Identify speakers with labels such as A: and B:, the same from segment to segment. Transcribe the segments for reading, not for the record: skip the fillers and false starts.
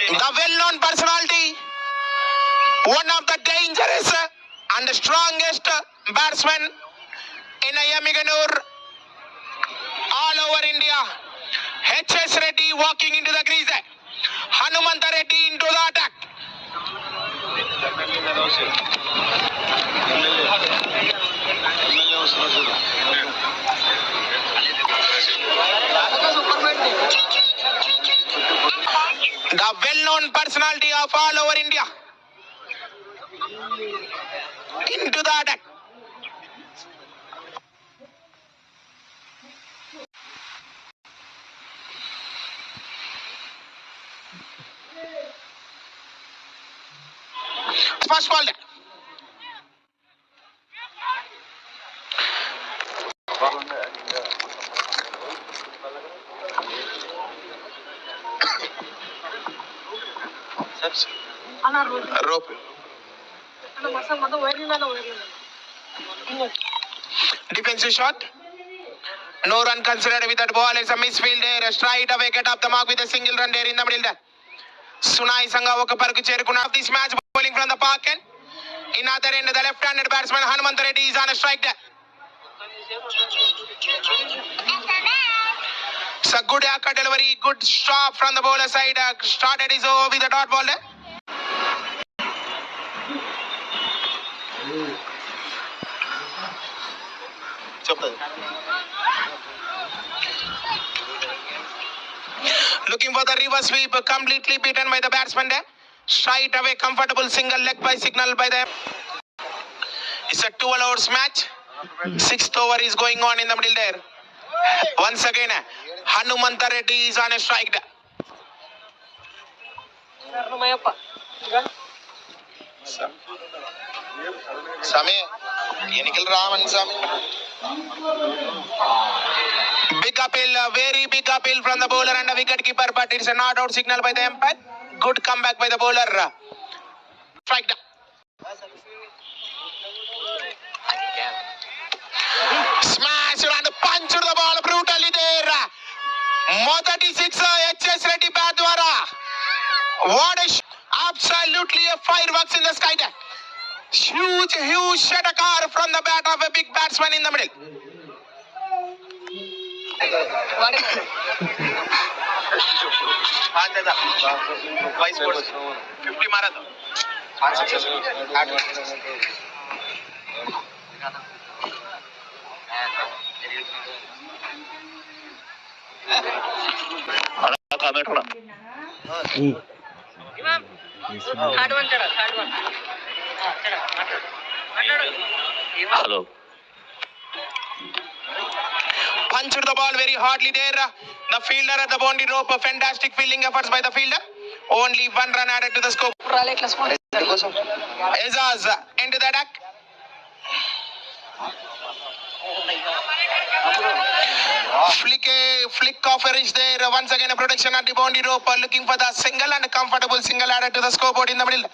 A: The well-known personality, one of the dangerous and the strongest batsman in Yamiganur, all over India. H.S. Reddy walking into the crease. Hanumanta Reddy into the attack. The well-known personality of all over India into the attack. First ball. Rope. Defensive shot. No run considered with that ball. It's a misfield there. Straight away get up the mark with a single run there in the middle there. Sunai Sangha oka paraku cherukunna. This match bowling from the park end. In other end, the left-handed batsman Hanumanta Reddy is on a strike there. It's a good Yorker delivery, good stop from the bowler side. Started his over with a dot ball there. Looking for the reverse sweep, completely beaten by the batsman there. Straight away, comfortable single leg by signal by them. It's a 12 overs match. 6th over is going on in the middle there. Once again, Hanumanta Reddy is on a strike there. Sami, Yenikil Raman Sami. Big appeal, very big appeal from the bowler and the wicket keeper, but it's a not out signal by the umpire. Good comeback by the bowler. Strike down. Smash and punch to the ball brutally there. Modati 6 H.S. Reddy bat dwara. What a absolutely a fireworks in the sky there. Huge shatakar from the bat of a big batsman in the middle. Vice 50 मारा था. Hello. Punched the ball very hardly there. The fielder at the boundary rope. Fantastic fielding efforts by the fielder. Only 1 run added to the scope. Azaz into the attack. Flick off a reach there. Once again a protection at the boundary rope. Looking for the single and a comfortable single added to the scoreboard in the middle.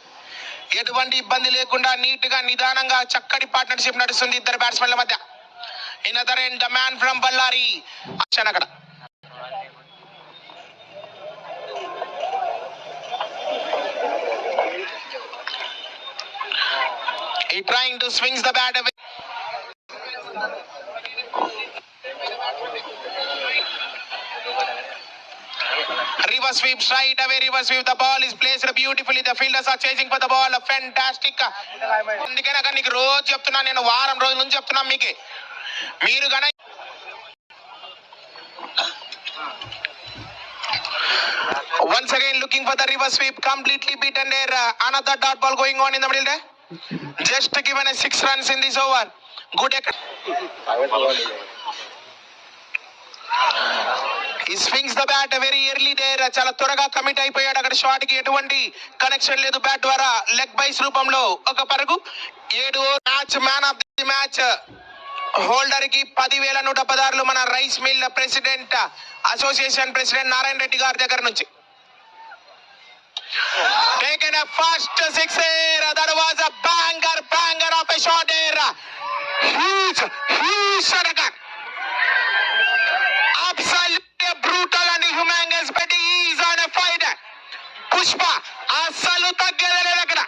A: ఎటువంటి ఇబ్బంది లేకుండా neat గా నిదానంగా చక్కటి partnership నడుస్తుంది ఇద్దరు బ్యాట్స్మెన్ల మధ్య. In other end the man from Bellary అక్కడ. He trying to swings the bat away. Reverse sweep, straight away reverse sweep. The ball is placed beautifully. The fielders are chasing for the ball. Fantastic. అందుకే నాకు నీకు రోజు చెప్తున్నా, నేను వారం రోజుల నుంచి చెప్తున్నా మీకు. మీరు గన once again looking for the reverse sweep, completely beaten there. Another dot ball going on in the middle there. Just given a 6 runs in this over. Good. He swings the bat very early there. చాలా త్వరగా commit అయిపోయాడు. అక్కడ shot కి ఎటువంటి connection లేదు. Bat ద్వారా leg buys రూపంలో ఒక పరుగు. 7 match man of the match holder కి 10,116 మన rice mill president association president Narayana Reddy గారి దగ్గర నుంచి. Taken a first six here. That was a banger of a shot here. Huge shot again. Absolutely brutal and humongous, but he is on a fight. Pushpa అస్సలు తగ్గలేదు అక్కడ.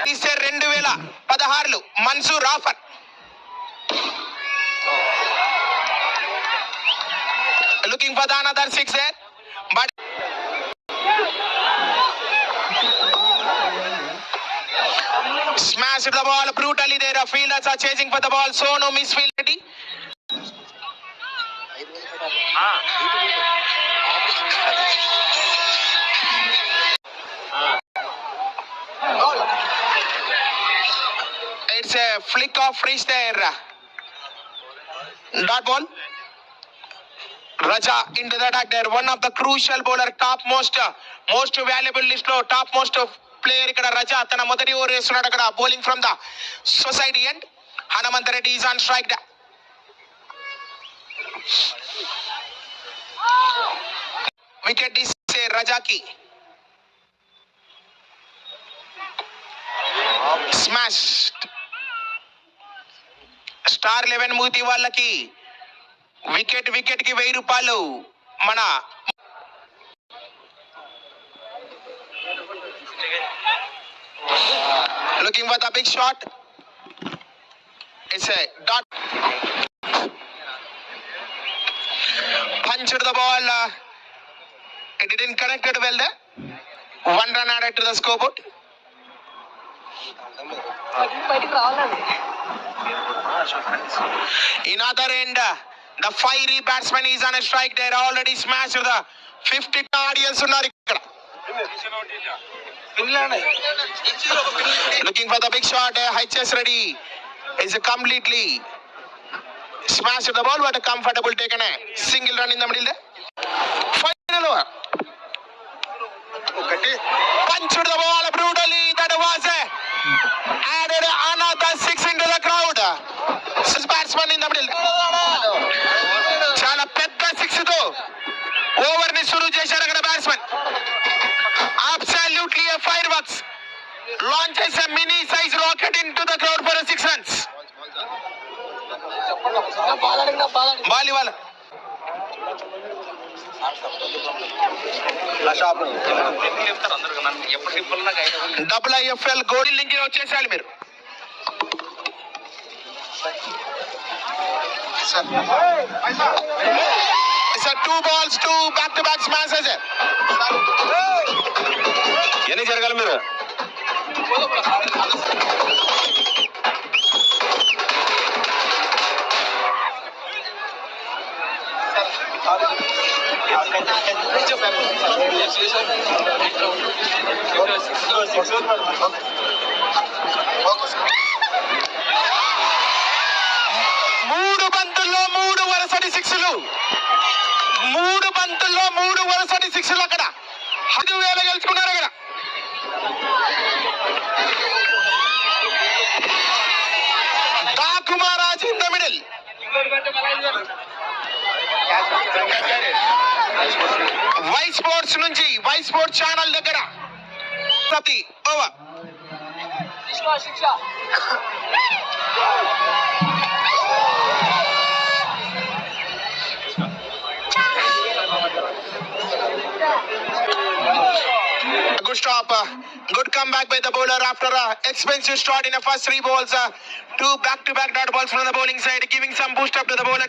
A: తీసే 2016 Mansoor offer. Looking for the another six there, but smashed the ball brutally there. Fielders are chasing for the ball. Sonu misfield. It's a flick of reach there. Dot ball. Raja into the attack there. One of the crucial bowler, most valuable list lo most player ikkada Raja tana modati over vestunnadu akkada bowling from the society end. Hanumanth Reddy is on strike. Wicket is Raja ki. Smashed. Star 11 మూతి వాళ్ళకి wicket కి 1000 రూపాయలు. మన looking for the big shot. It's a dot. Punched the ball. It didn't connect it well there. One run added to the scoreboard. In other end, the fiery batsman is on a strike there. Already smashed the 50 audience uన్నారు ఇక్కడ. Looking for the big shot. HS Reddy is completely smashed the ball, but a comfortable taken a single run in the middle there. Final over. Punched the ball brutally. That was added another 6 into the crowd. Six batsman in the middle. చాలా పెద్ద 6 తో over ని షురూ చేశారు అక్కడ batsmen. Absolutely a fireworks. Launches a mini size rocket into the crowd for a 6 runs. Bali వాళ్ళ WIFL gold link వచ్చేసారు మీరు. Sir, 2 balls, 2 back-to-back smashes. ఎన్ని జరగాలి మీరు? మూడు బంతుల్లో 3 వరుసటి 6లు. 3 బంతుల్లో 3 వరుసటి 6లు అక్కడ 10,000 గెలుచుకున్నారు అక్కడ. దాకుమారాజ్ in the middle. Y sports నుంచి వై స్పోర్ట్స్ ఛానల్ దగ్గర ప్రతి over. Good stop. Good comeback by the bowler after a expensive start in the first 3 balls. 2 back-to-back dot balls from the bowling side, giving some boost up to the bowler.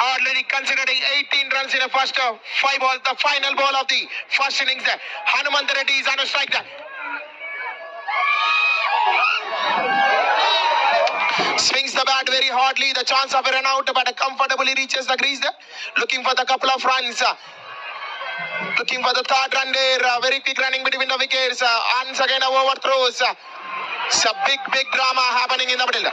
A: Already considered 18 runs in the first 5 balls. The final ball of the first innings. Hanumanth Reddy is on a strike. Swings the bat very hardly. The chance of a run out, but comfortably reaches the crease. Looking for the couple of runs. Looking for the 3rd run there. Very quick running between the wickets. Once again overthrows. It's a big drama happening in the middle.